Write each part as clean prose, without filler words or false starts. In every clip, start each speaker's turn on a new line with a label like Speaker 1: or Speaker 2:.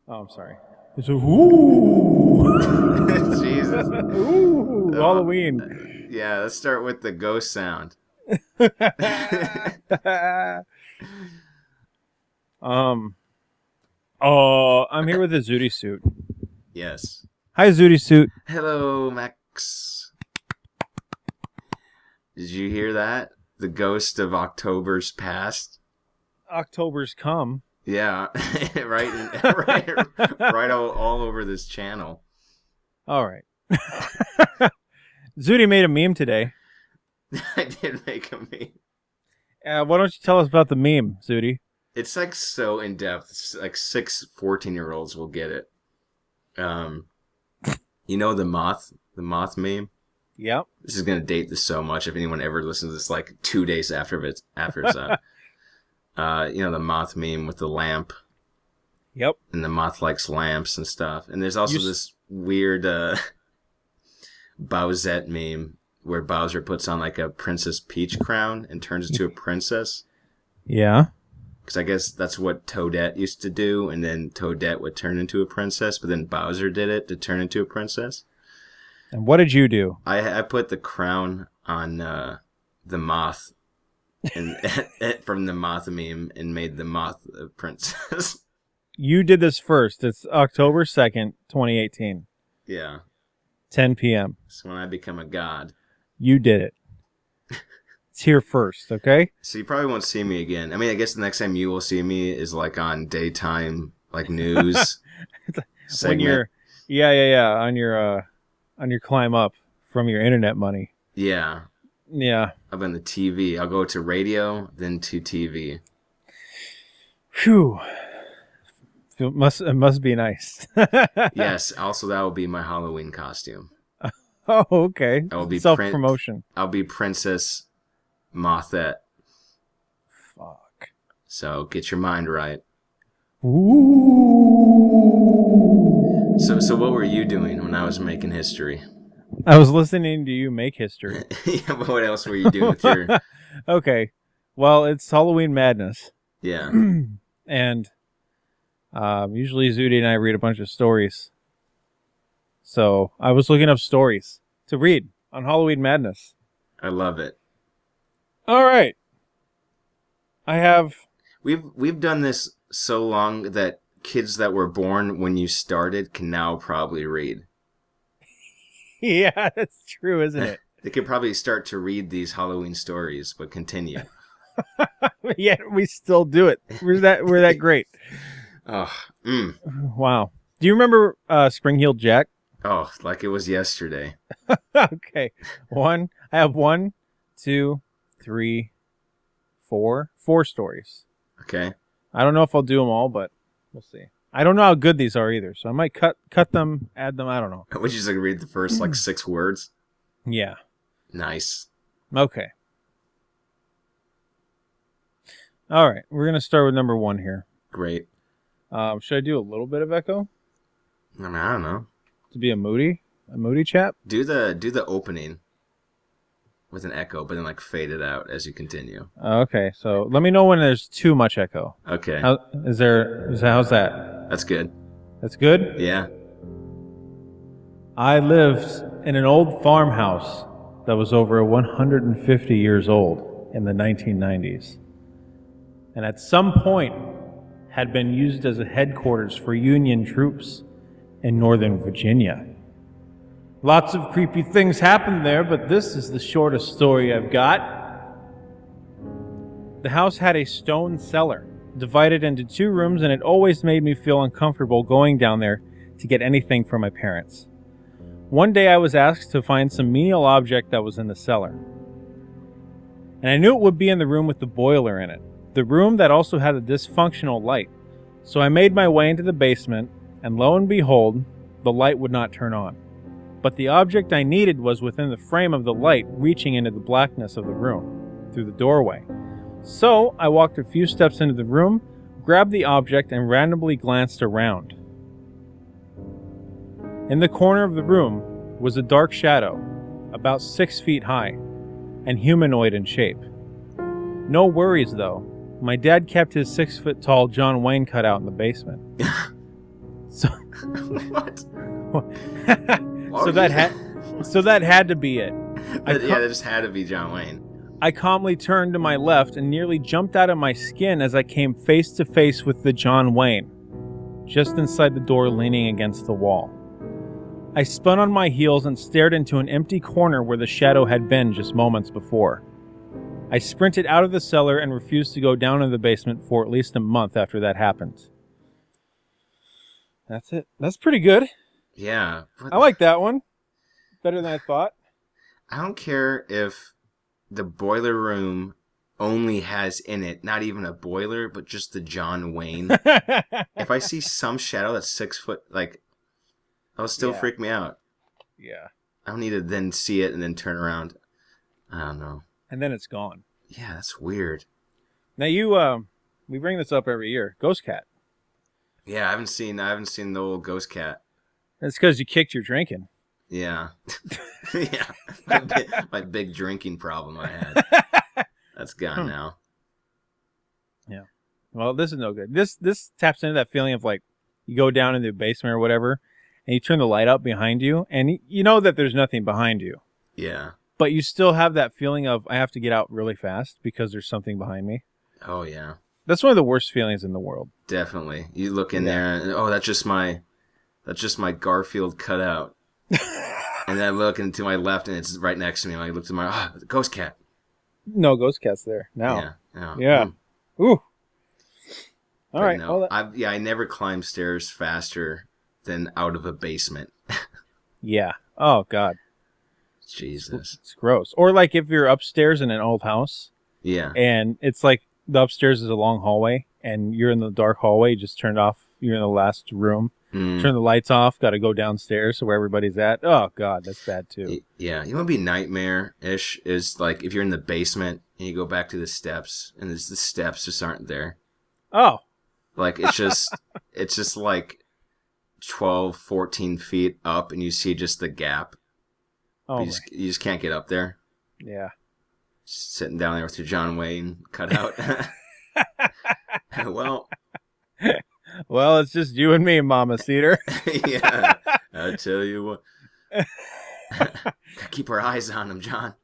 Speaker 1: Oh, I'm sorry. It's a ooh.
Speaker 2: Jesus.
Speaker 1: Ooh, Halloween.
Speaker 2: Yeah, let's start with the ghost sound.
Speaker 1: um. Oh, I'm here with a Zooty suit.
Speaker 2: Yes.
Speaker 1: Hi, Zooty suit.
Speaker 2: Hello, Max. Did you hear that? The ghost of October's past.
Speaker 1: October's come.
Speaker 2: Yeah, right all over this channel.
Speaker 1: All right. Zooty made a meme today.
Speaker 2: I did make a meme.
Speaker 1: Why don't you tell us about the meme, Zooty?
Speaker 2: It's like so in depth. It's like 14-year-olds will get it. You know the moth meme?
Speaker 1: Yep.
Speaker 2: This is gonna date this so much. If anyone ever listens to this, like 2 days after it's out. You know the moth meme with the lamp.
Speaker 1: Yep.
Speaker 2: And the moth likes lamps and stuff. And there's also this weird Bowsette meme where Bowser puts on like a Princess Peach crown and turns into a princess.
Speaker 1: Yeah.
Speaker 2: Because I guess that's what Toadette used to do, and then Toadette would turn into a princess, but then Bowser did it to turn into a princess.
Speaker 1: And what did you do?
Speaker 2: I put the crown on the moth and from the moth meme and made the moth a princess.
Speaker 1: You did this first. It's October 2nd, 2018.
Speaker 2: Yeah.
Speaker 1: 10 p.m.
Speaker 2: So when I become a god.
Speaker 1: You did it. It's here first, okay?
Speaker 2: So you probably won't see me again. I mean, I guess the next time you will see me is like on daytime, like news segment.
Speaker 1: When you're, yeah, on your climb up from your internet money.
Speaker 2: Yeah.
Speaker 1: Yeah.
Speaker 2: Up on the TV. I'll go to radio, then to TV.
Speaker 1: Phew. It must be nice.
Speaker 2: Yes. Also, that will be my Halloween costume.
Speaker 1: Oh, okay.
Speaker 2: I will be
Speaker 1: self-promotion.
Speaker 2: I'll be Princess Mothette.
Speaker 1: Fuck.
Speaker 2: So get your mind right.
Speaker 1: Ooh.
Speaker 2: So what were you doing when I was making history?
Speaker 1: I was listening to you make history.
Speaker 2: Yeah, but what else were you doing with your...
Speaker 1: Okay. Well, it's Halloween Madness.
Speaker 2: Yeah.
Speaker 1: And usually Zooty and I read a bunch of stories. So I was looking up stories to read on Halloween Madness.
Speaker 2: I love it.
Speaker 1: All right. I have...
Speaker 2: We've done this so long that kids that were born when you started can now probably read.
Speaker 1: Yeah, that's true, isn't it?
Speaker 2: They could probably start to read these Halloween stories, but continue.
Speaker 1: Yet we still do it. We're that great.
Speaker 2: Oh,
Speaker 1: Wow. Do you remember Spring-Heeled Jack?
Speaker 2: Oh, like it was yesterday.
Speaker 1: Okay. I have 1, 2, 3, 4 stories.
Speaker 2: Okay.
Speaker 1: I don't know if I'll do them all, but we'll see. I don't know how good these are either, so I might cut them, add them. I don't know.
Speaker 2: Would you just like read the first 6 words?
Speaker 1: Yeah.
Speaker 2: Nice.
Speaker 1: Okay. All right. We're gonna start with number 1 here.
Speaker 2: Great.
Speaker 1: Should I do a little bit of echo
Speaker 2: I mean, I don't know.
Speaker 1: to be a moody chap?
Speaker 2: Do the opening with an echo, but then like fade it out as you continue.
Speaker 1: Okay. So let me know when there's too much echo.
Speaker 2: Okay.
Speaker 1: How's that?
Speaker 2: That's good.
Speaker 1: That's good?
Speaker 2: Yeah.
Speaker 1: I lived in an old farmhouse that was over 150 years old in the 1990s. And at some point had been used as a headquarters for Union troops in Northern Virginia. Lots of creepy things happened there, but this is the shortest story I've got. The house had a stone cellar, divided into 2 rooms, and it always made me feel uncomfortable going down there to get anything from my parents. One day I was asked to find some menial object that was in the cellar. And I knew it would be in the room with the boiler in it, the room that also had a dysfunctional light. So I made my way into the basement, and lo and behold, the light would not turn on. But the object I needed was within the frame of the light, reaching into the blackness of the room, through the doorway. So I walked a few steps into the room, grabbed the object, and randomly glanced around. In the corner of the room was a dark shadow, about 6 feet high, and humanoid in shape. No worries though. My dad kept his 6-foot-tall John Wayne cutout in the basement. So
Speaker 2: What?
Speaker 1: so that had to be it.
Speaker 2: That just had to be John Wayne.
Speaker 1: I calmly turned to my left and nearly jumped out of my skin as I came face to face with the John Wayne, just inside the door leaning against the wall. I spun on my heels and stared into an empty corner where the shadow had been just moments before. I sprinted out of the cellar and refused to go down in the basement for at least a month after that happened. That's it. That's pretty good.
Speaker 2: Yeah.
Speaker 1: I like that one. Better than I thought.
Speaker 2: I don't care if the boiler room only has in it not even a boiler, but just the John Wayne. If I see some shadow that's 6 foot, like, that'll still freak me out.
Speaker 1: Yeah.
Speaker 2: I don't need to then see it and then turn around. I don't know.
Speaker 1: And then it's gone.
Speaker 2: Yeah, that's weird.
Speaker 1: Now we bring this up every year. Ghost cat.
Speaker 2: Yeah, I haven't seen the old ghost cat.
Speaker 1: That's because you kicked your drinking.
Speaker 2: Yeah. Yeah. My big drinking problem I had. That's gone now.
Speaker 1: Yeah. Well, this is no good. This taps into that feeling of like you go down into the basement or whatever and you turn the light up behind you and you know that there's nothing behind you.
Speaker 2: Yeah.
Speaker 1: But you still have that feeling of I have to get out really fast because there's something behind me.
Speaker 2: Oh, yeah.
Speaker 1: That's one of the worst feelings in the world.
Speaker 2: Definitely. You look in there and, that's just my Garfield cutout. And then I look into my left and it's right next to me. And I look to my, ghost cat.
Speaker 1: No ghost cat's there now.
Speaker 2: Yeah.
Speaker 1: Yeah. Ooh. All right.
Speaker 2: No, I never climb stairs faster than out of a basement.
Speaker 1: Yeah. Oh, God.
Speaker 2: Jesus.
Speaker 1: It's gross. Or like if you're upstairs in an old house.
Speaker 2: Yeah.
Speaker 1: And it's like the upstairs is a long hallway and you're in the dark hallway, you just turned off, you're in the last room. Turn the lights off, got to go downstairs to where everybody's at. Oh, God, that's bad, too.
Speaker 2: Yeah, you know what would be nightmare-ish is, like, if you're in the basement and you go back to the steps, and the steps just aren't there.
Speaker 1: Oh.
Speaker 2: Like, it's just, like, 12, 14 feet up, and you see just the gap.
Speaker 1: Oh,
Speaker 2: you just can't get up there.
Speaker 1: Yeah.
Speaker 2: Just sitting down there with your John Wayne cut out.
Speaker 1: Well, it's just you and me, Mama Cedar.
Speaker 2: Yeah, I tell you what. Keep our eyes on him, John.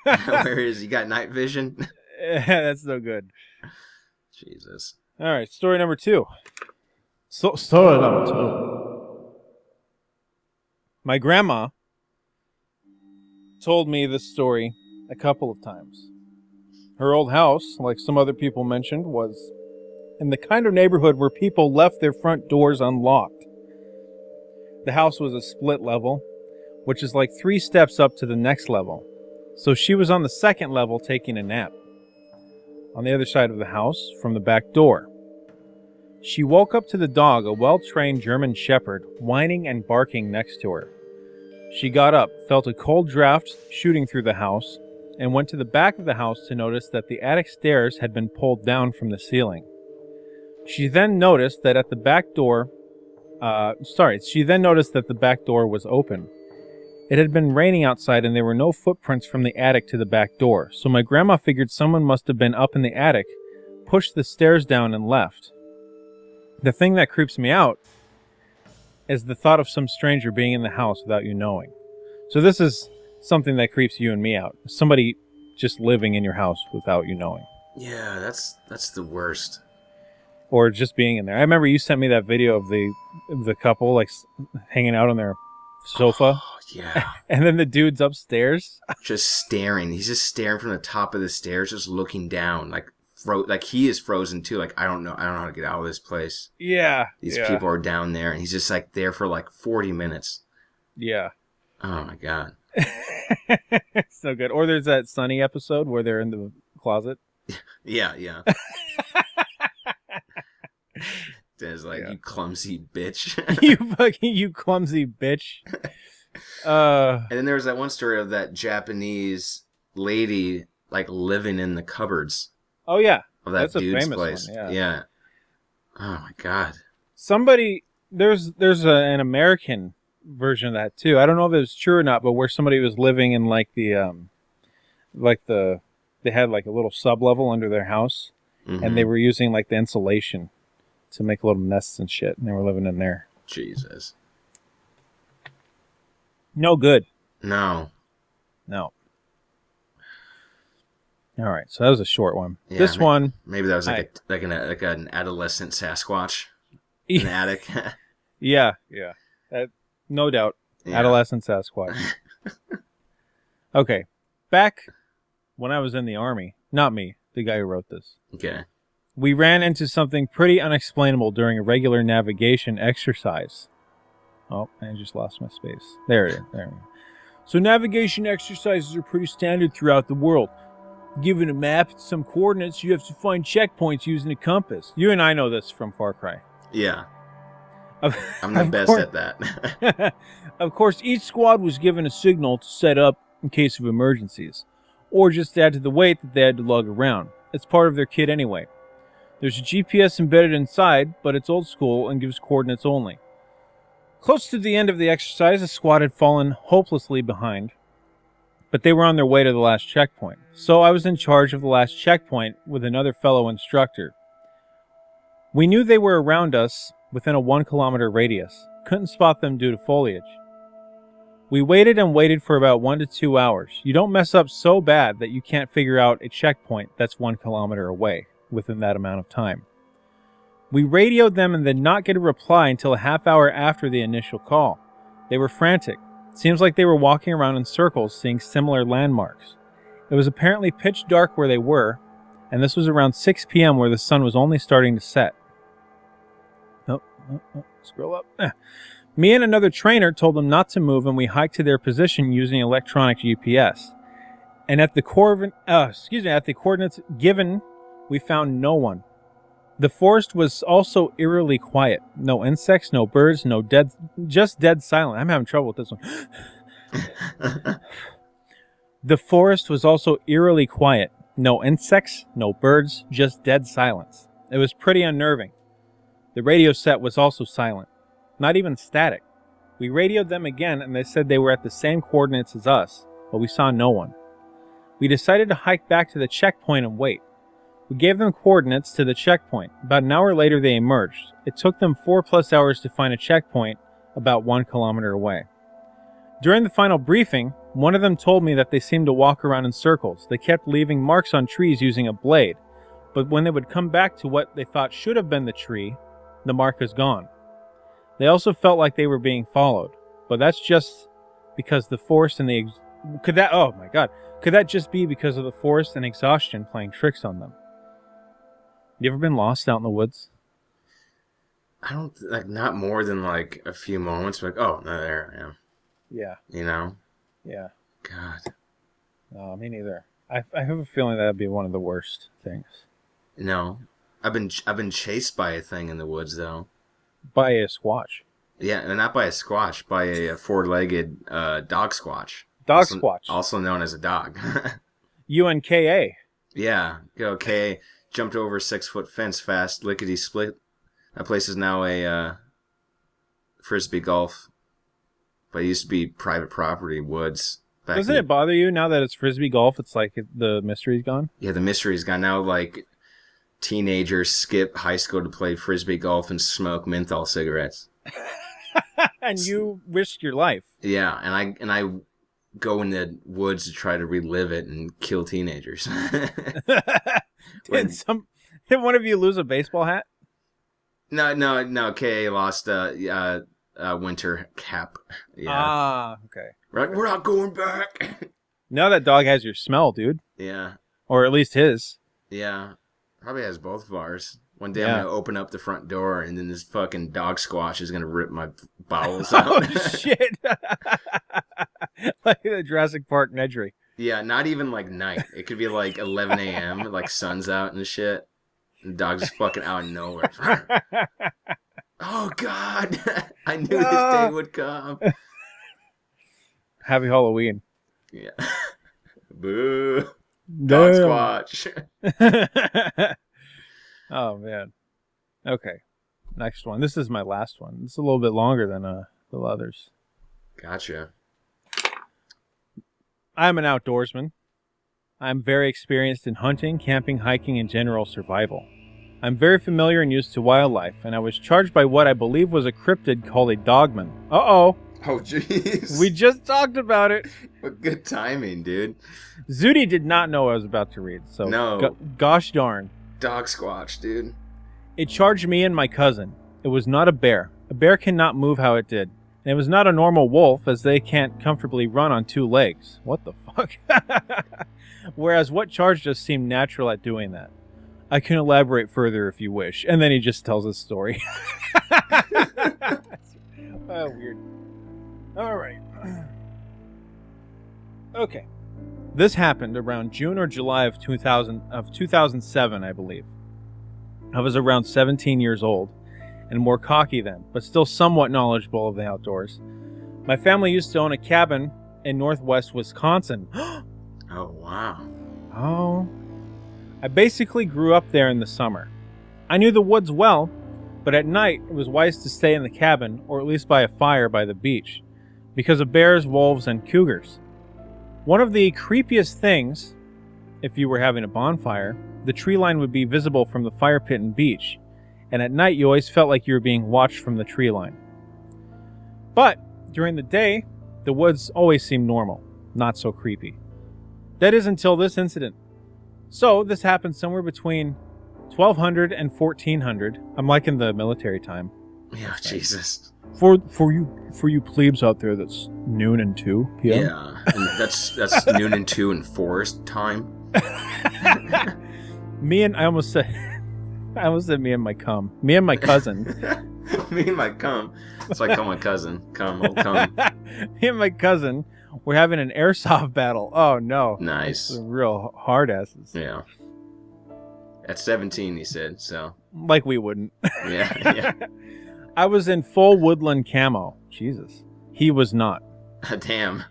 Speaker 2: Where is he? Got night vision?
Speaker 1: That's no good.
Speaker 2: Jesus.
Speaker 1: All right, story number 2. Story number 2. My grandma told me this story a couple of times. Her old house, like some other people mentioned, was in the kind of neighborhood where people left their front doors unlocked. The house was a split level, which is like 3 steps up to the next level. So she was on the second level taking a nap. On the other side of the house, from the back door. She woke up to the dog, a well-trained German shepherd, whining and barking next to her. She got up, felt a cold draft shooting through the house, and went to the back of the house to notice that the attic stairs had been pulled down from the ceiling. She then noticed that the back door was open. It had been raining outside and there were no footprints from the attic to the back door, so my grandma figured someone must have been up in the attic, pushed the stairs down and left. The thing that creeps me out is the thought of some stranger being in the house without you knowing. So this is something that creeps you and me out. Somebody just living in your house without you knowing.
Speaker 2: Yeah, that's the worst.
Speaker 1: Or just being in there. I remember you sent me that video of the couple like hanging out on their sofa.
Speaker 2: Oh, yeah.
Speaker 1: And then the dude's upstairs.
Speaker 2: Just staring. He's just staring from the top of the stairs, just looking down. Like he is frozen too. Like, I don't know how to get out of this place.
Speaker 1: Yeah.
Speaker 2: These people are down there, and he's just like there for like 40 minutes.
Speaker 1: Yeah.
Speaker 2: Oh my God.
Speaker 1: So good. Or there's that Sunny episode where they're in the closet.
Speaker 2: Yeah. There's like, you clumsy bitch.
Speaker 1: you clumsy bitch.
Speaker 2: And then there was that one story of that Japanese lady like living in the cupboards.
Speaker 1: Oh yeah.
Speaker 2: Of that
Speaker 1: That's
Speaker 2: dude's
Speaker 1: a famous
Speaker 2: place.
Speaker 1: One,
Speaker 2: Yeah. Oh my God.
Speaker 1: There's an American version of that too. I don't know if it was true or not, but where somebody was living in like they had like a little sub level under their house, and they were using like the insulation to make little nests and shit, and they were living in there.
Speaker 2: Jesus.
Speaker 1: No good.
Speaker 2: No.
Speaker 1: No. All right, so that was a short one.
Speaker 2: Yeah,
Speaker 1: This one,
Speaker 2: maybe that was like an adolescent Sasquatch in the
Speaker 1: yeah,
Speaker 2: attic.
Speaker 1: yeah, no doubt,
Speaker 2: Yeah.
Speaker 1: adolescent Sasquatch. Okay, back when I was in the Army, not me, the guy who wrote this,
Speaker 2: Okay.
Speaker 1: we ran into something pretty unexplainable during a regular navigation exercise. Oh, I just lost my space. There it is. There we go. So navigation exercises are pretty standard throughout the world. Given a map and some coordinates, you have to find checkpoints using a compass. You and I know this from Far Cry.
Speaker 2: Yeah.
Speaker 1: Of
Speaker 2: I'm the best at that.
Speaker 1: Of course, each squad was given a signal to set up in case of emergencies, or just add to the weight that they had to lug around. It's part of their kit anyway. There's a GPS embedded inside, but it's old school and gives coordinates only. Close to the end of the exercise, the squad had fallen hopelessly behind, but they were on their way to the last checkpoint. So I was in charge of the last checkpoint with another fellow instructor. We knew they were around us within a 1 kilometer radius. Couldn't spot them due to foliage. We waited and waited for about 1 to 2 hours. You don't mess up so bad that you can't figure out a checkpoint that's 1 kilometer away within that amount of time. We radioed them and did not get a reply until a half hour after the initial call. They were frantic. Seems like they were walking around in circles, seeing similar landmarks. It was apparently pitch dark where they were, and this was around 6 p.m. where the sun was only starting to set. Scroll up. Me and another trainer told them not to move, and we hiked to their position using electronic GPS. And at the coordinates given, we found no one. The forest was also eerily quiet. No insects, no birds, just dead silent. I'm having trouble with this one. The forest was also eerily quiet. No insects, no birds, just dead silence. It was pretty unnerving. The radio set was also silent. Not even static. We radioed them again and they said they were at the same coordinates as us, but we saw no one. We decided to hike back to the checkpoint and wait. We gave them coordinates to the checkpoint. About an hour later they emerged. It took them 4+ hours to find a checkpoint about 1 kilometer away. During the final briefing, one of them told me that they seemed to walk around in circles. They kept leaving marks on trees using a blade, but when they would come back to what they thought should have been the tree, the mark is gone. They also felt like they were being followed, but that's just because the forest and could that just be because of the forest and exhaustion playing tricks on them? You ever been lost out in the woods?
Speaker 2: I don't, not more than, a few moments. Oh, no, there I am.
Speaker 1: Yeah.
Speaker 2: You know?
Speaker 1: Yeah.
Speaker 2: God.
Speaker 1: No, me neither. I have a feeling that'd be one of the worst things.
Speaker 2: No. I've been chased by a thing in the woods, though.
Speaker 1: By a squatch.
Speaker 2: Yeah, and not by a squatch, by a four-legged dog squatch.
Speaker 1: Squatch.
Speaker 2: Also known as a dog.
Speaker 1: UNKA.
Speaker 2: Yeah. Okay. Jumped over a 6-foot fence fast, lickety-split. That place is now a frisbee golf. But it used to be private property, woods.
Speaker 1: Doesn't it bother you now that it's frisbee golf? It's like the mystery's gone?
Speaker 2: Yeah, the mystery's gone. Now, teenagers skip high school to play frisbee golf and smoke menthol cigarettes.
Speaker 1: And you risk your life.
Speaker 2: Yeah, and I go in the woods to try to relive it and kill teenagers.
Speaker 1: Did one of you lose a baseball hat?
Speaker 2: No. K.A. lost a winter cap. Yeah.
Speaker 1: Ah, okay.
Speaker 2: We're not going back.
Speaker 1: Now that dog has your smell, dude.
Speaker 2: Yeah.
Speaker 1: Or at least his.
Speaker 2: Yeah. Probably has both of ours. One day I'm going to open up the front door and then this fucking dog squash is going to rip my bowels out.
Speaker 1: Oh, shit. Like the Jurassic Park Nedry.
Speaker 2: Yeah, not even night. It could be 11 a.m., sun's out and shit. And the dog's just fucking out of nowhere. Oh, God. I knew this day would come.
Speaker 1: Happy Halloween.
Speaker 2: Yeah. Boo. Dog squatch.
Speaker 1: Oh, man. Okay. Next one. This is my last one. It's a little bit longer than the others.
Speaker 2: Gotcha.
Speaker 1: I'm an outdoorsman. I'm very experienced in hunting, camping, hiking, and general survival. I'm very familiar and used to wildlife, and I was charged by what I believe was a cryptid called a Dogman. Uh-oh.
Speaker 2: Oh, jeez.
Speaker 1: We just talked about it.
Speaker 2: What good timing, dude.
Speaker 1: Zooty did not know what I was about to read, so
Speaker 2: No.
Speaker 1: Gosh darn.
Speaker 2: Dog squatch, dude.
Speaker 1: It charged me and my cousin. It was not a bear. A bear cannot move how it did. And it was not a normal wolf, as they can't comfortably run on 2 legs. What the fuck? Whereas what charged us seemed natural at doing that. I can elaborate further if you wish. And then he just tells his story. Oh, weird. All right. Okay. This happened around June or July of 2007, I believe. I was around 17 years old and more cocky then, but still somewhat knowledgeable of the outdoors. My family used to own a cabin in northwest Wisconsin.
Speaker 2: Oh, wow.
Speaker 1: Oh. I basically grew up there in the summer. I knew the woods well, but at night it was wise to stay in the cabin or at least by a fire by the beach because of bears, wolves, and cougars. One of the creepiest things, if you were having a bonfire, the tree line would be visible from the fire pit and beach, and at night you always felt like you were being watched from the tree line. But during the day, the woods always seemed normal, not so creepy. That is until this incident. So this happened somewhere between 1200 and 1400. I'm like in the military time.
Speaker 2: Yeah, Jesus.
Speaker 1: For you plebes out there, that's noon and 2 p.m.
Speaker 2: Yeah, and that's noon and 2 and forest time.
Speaker 1: I almost said me and my cum. Me and my cousin.
Speaker 2: Me and my cum. It's like, oh, my cousin. Cum, oh, cum.
Speaker 1: Me and my cousin were having an airsoft battle. Oh, no.
Speaker 2: Nice.
Speaker 1: Real hard asses.
Speaker 2: Yeah. At 17, he said, so.
Speaker 1: Like we wouldn't.
Speaker 2: Yeah.
Speaker 1: I was in full woodland camo. Jesus. He was not.
Speaker 2: Damn.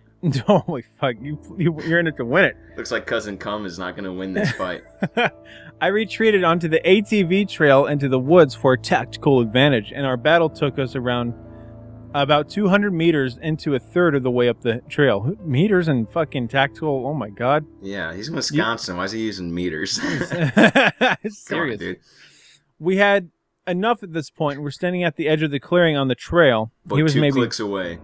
Speaker 1: Holy fuck. You're in it to win it.
Speaker 2: Looks like Cousin Cum is not going to win this fight.
Speaker 1: I retreated onto the ATV trail into the woods for a tactical advantage, and our battle took us around about 200 meters into a third of the way up the trail. Meters and fucking tactical, oh my god.
Speaker 2: Yeah, he's in Wisconsin. Why is he using meters?
Speaker 1: Serious.
Speaker 2: Come on, dude.
Speaker 1: We had enough at this point. We're standing at the edge of the clearing on the trail.
Speaker 2: But
Speaker 1: he was
Speaker 2: 2
Speaker 1: maybe
Speaker 2: clicks away.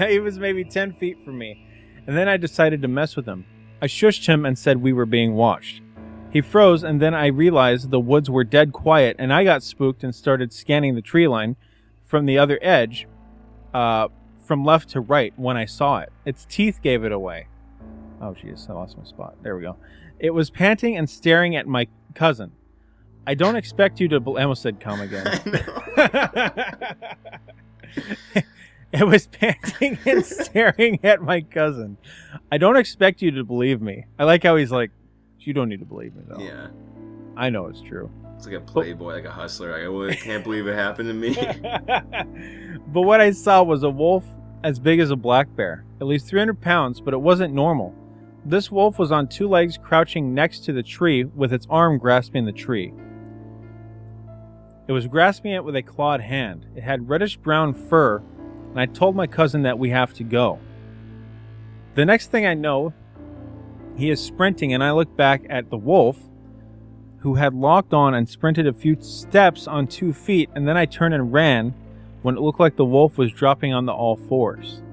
Speaker 1: He was maybe 10 feet from me. And then I decided to mess with him. I shushed him and said we were being watched. He froze, and then I realized the woods were dead quiet, and I got spooked and started scanning the tree line from the other edge, from left to right when I saw it. Its teeth gave it away. Oh, jeez, I lost my spot. There we go. It was panting and staring at my cousin. I don't expect you to... I almost said come again. It was panting and staring at my cousin. I don't expect you to believe me. I like how he's like, you don't need to believe me, though.
Speaker 2: Yeah.
Speaker 1: I know it's true.
Speaker 2: It's like a playboy, like a hustler. I can't believe it happened to me.
Speaker 1: But what I saw was a wolf as big as a black bear. At least 300 pounds, but it wasn't normal. This wolf was on 2 legs crouching next to the tree with its arm grasping the tree. It was grasping it with a clawed hand. It had reddish-brown fur, and I told my cousin that we have to go. The next thing I know, he is sprinting, and I look back at the wolf, who had locked on and sprinted a few steps on 2 feet, and then I turned and ran when it looked like the wolf was dropping on the all fours.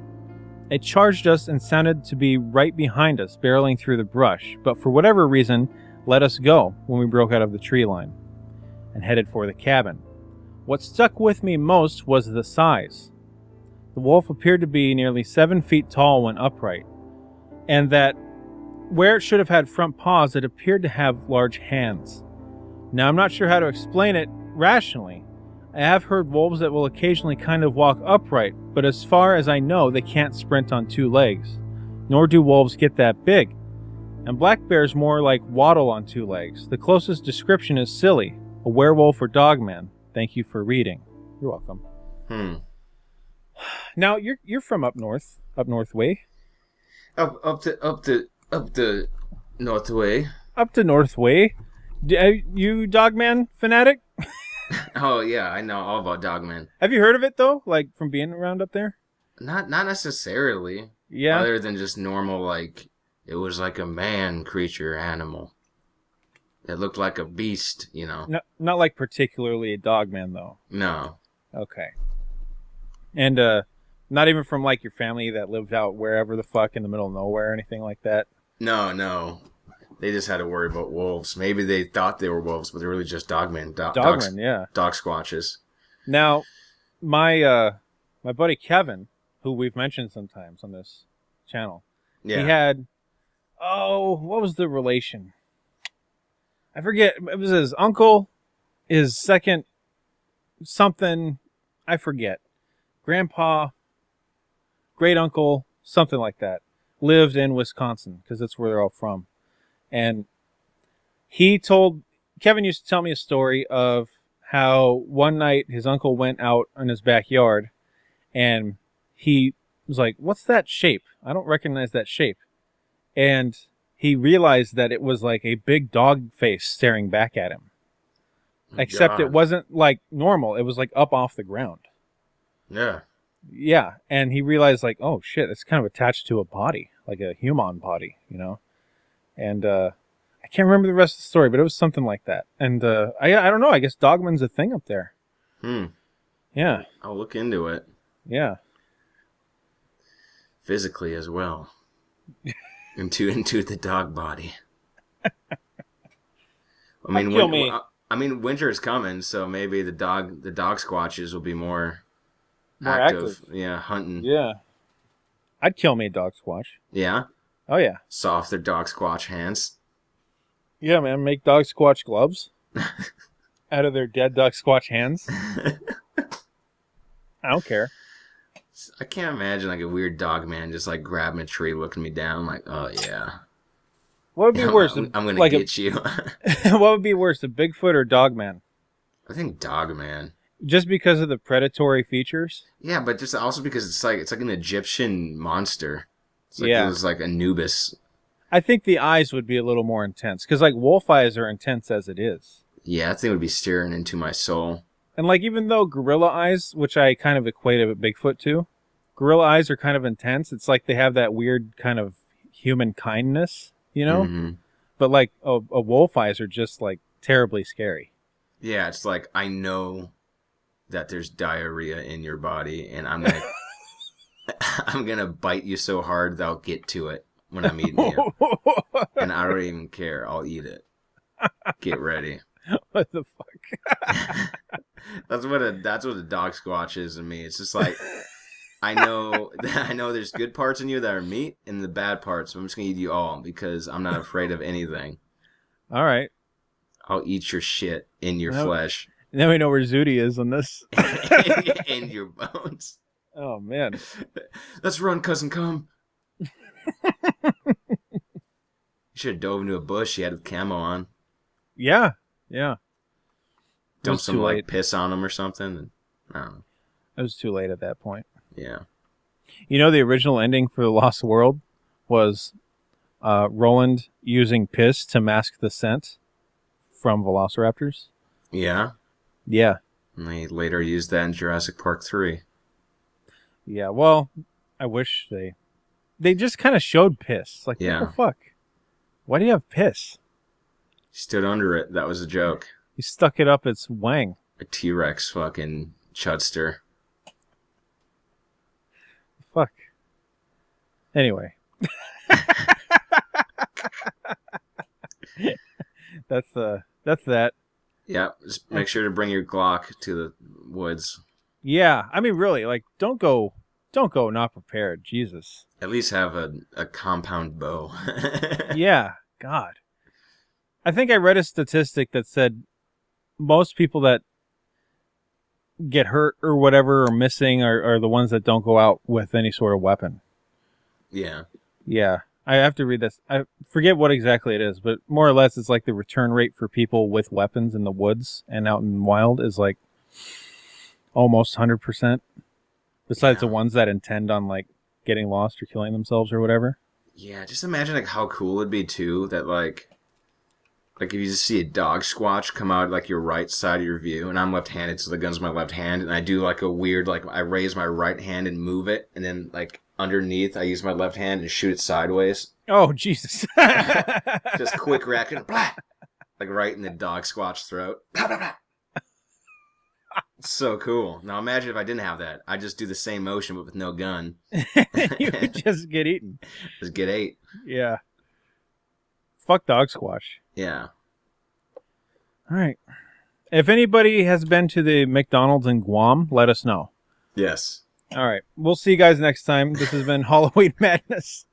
Speaker 1: It charged us and sounded to be right behind us, barreling through the brush, but for whatever reason, let us go when we broke out of the tree line and headed for the cabin. What stuck with me most was the size. The wolf appeared to be nearly 7 feet tall when upright, and that where it should have had front paws, it appeared to have large hands. Now, I'm not sure how to explain it rationally. I have heard wolves that will occasionally kind of walk upright, but as far as I know, they can't sprint on 2 legs. Nor do wolves get that big. And black bears more like waddle on 2 legs. The closest description is silly, a werewolf or dogman. Thank you for reading. You're welcome. Now, you're from up north way.
Speaker 2: Up the north way.
Speaker 1: Up to north way. You Dogman fanatic?
Speaker 2: Oh yeah, I know all about Dogman.
Speaker 1: Have you heard of it though? Like from being around up there?
Speaker 2: Not necessarily.
Speaker 1: Yeah.
Speaker 2: Other than just normal, like it was like a man creature animal. It looked like a beast, you know.
Speaker 1: Not like particularly a Dogman though.
Speaker 2: No.
Speaker 1: Okay. And not even from like your family that lived out wherever the fuck in the middle of nowhere or anything like that.
Speaker 2: No. They just had to worry about wolves. Maybe they thought they were wolves, but they're really just Dogmen.
Speaker 1: Dogman, yeah.
Speaker 2: Dog squatches.
Speaker 1: Now, my buddy Kevin, who we've mentioned sometimes on this channel,
Speaker 2: Yeah.
Speaker 1: he had, what was the relation? I forget. It was his uncle, his second something, I forget. Grandpa, great uncle, something like that, lived in Wisconsin because that's where they're all from. And Kevin used to tell me a story of how one night his uncle went out in his backyard and he was like, "What's that shape? I don't recognize that shape." And he realized that it was like a big dog face staring back at him. Except it wasn't like normal. It was like up off the ground.
Speaker 2: Yeah.
Speaker 1: Yeah. And he realized like, oh shit, it's kind of attached to a body, like a human body, you know? And I can't remember the rest of the story, but it was something like that. And I don't know. I guess Dogman's a thing up there. Yeah.
Speaker 2: I'll look into it.
Speaker 1: Yeah.
Speaker 2: Physically as well. into the dog body. I mean, winter is coming, so maybe the dog squatches will be more active. Yeah, hunting.
Speaker 1: Yeah. I'd kill me a dog squatch.
Speaker 2: Yeah?
Speaker 1: Oh, yeah.
Speaker 2: Saw off their dog squatch hands.
Speaker 1: Yeah, man. Make dog squatch gloves out of their dead dog squatch hands. I don't care.
Speaker 2: I can't imagine like a weird dog man just like grabbing a tree, looking me down, like, oh yeah.
Speaker 1: What would be worse?
Speaker 2: I'm gonna get you.
Speaker 1: What would be worse, a Bigfoot or Dogman?
Speaker 2: I think Dogman.
Speaker 1: Just because of the predatory features?
Speaker 2: Yeah, but just also because it's like an Egyptian monster. It's like
Speaker 1: Yeah.
Speaker 2: It was like Anubis.
Speaker 1: I think the eyes would be a little more intense because like wolf eyes are intense as it is.
Speaker 2: Yeah, that thing would be staring into my soul.
Speaker 1: And like even though gorilla eyes, which I kind of equate a Bigfoot to, gorilla eyes are kind of intense. It's like they have that weird kind of human kindness, you know?
Speaker 2: Mm-hmm.
Speaker 1: But like a wolf eyes are just like terribly scary.
Speaker 2: Yeah, it's like I know that there's diarrhea in your body, and I'm gonna bite you so hard that I'll get to it when I'm eating you, and I don't even care. I'll eat it. Get ready.
Speaker 1: What the fuck?
Speaker 2: That's what a dog squatch is to me. It's just like I know there's good parts in you that are meat and the bad parts, but I'm just gonna eat you all because I'm not afraid of anything.
Speaker 1: All right.
Speaker 2: I'll eat your shit in your flesh.
Speaker 1: Now we know where Zooty is on this.
Speaker 2: In your bones.
Speaker 1: Oh man.
Speaker 2: Let's run, cousin, come. You should have dove into a bush. You had a camo on.
Speaker 1: Yeah.
Speaker 2: Dump some like piss on him or something. I don't know.
Speaker 1: It was too late at that point.
Speaker 2: Yeah.
Speaker 1: You know, the original ending for The Lost World was Roland using piss to mask the scent from velociraptors.
Speaker 2: Yeah?
Speaker 1: Yeah.
Speaker 2: And they later used that in Jurassic Park 3.
Speaker 1: Yeah, well, I wish they just kind of showed piss. Like,
Speaker 2: Yeah.
Speaker 1: what the fuck? Why do you have piss?
Speaker 2: He stood under it. That was a joke.
Speaker 1: He stuck it up its wang.
Speaker 2: A T-Rex fucking chudster.
Speaker 1: Fuck. Anyway. That's that.
Speaker 2: Yeah, just make sure to bring your Glock to the woods.
Speaker 1: Yeah, I mean, really, like, don't go not prepared. Jesus.
Speaker 2: At least have a compound bow.
Speaker 1: Yeah, God. I think I read a statistic that said most people that get hurt or whatever or missing are the ones that don't go out with any sort of weapon.
Speaker 2: Yeah.
Speaker 1: Yeah. I have to read this. I forget what exactly it is, but more or less it's like the return rate for people with weapons in the woods and out in the wild is like almost 100%. Besides the ones that intend on like getting lost or killing themselves or whatever.
Speaker 2: Yeah, just imagine like how cool it'd be too that like if you just see a dog squatch come out like your right side of your view, and I'm left-handed, so the gun's my left hand, and I do like a weird like I raise my right hand and move it, and then like underneath I use my left hand and shoot it sideways.
Speaker 1: Oh Jesus!
Speaker 2: Just quick reaction, blah! like right in the dog squatch throat. So cool. Now imagine if I didn't have that. I'd just do the same motion but with no gun.
Speaker 1: You would just get eaten.
Speaker 2: Just get ate.
Speaker 1: Yeah. Fuck dog squash.
Speaker 2: Yeah.
Speaker 1: All right. If anybody has been to the McDonald's in Guam, let us know.
Speaker 2: Yes.
Speaker 1: All right. We'll see you guys next time. This has been Halloween Madness.